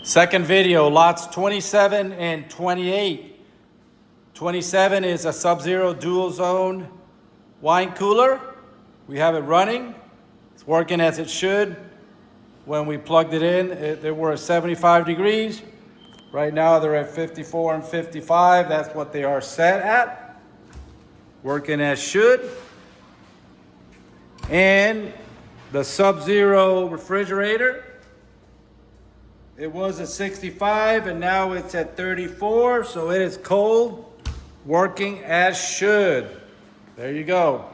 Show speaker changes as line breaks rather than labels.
Second video, lots 27 and 28. 27 is a Subzero dual zone wine cooler. We have it running. It's working as it should. When we plugged it in, they were at 75 degrees. Right now they're at 54 and 55. That's what they are set at. Working as should. And the Subzero refrigerator, it was at 65 and now it's at 34, so it is cold, working as should. There you go.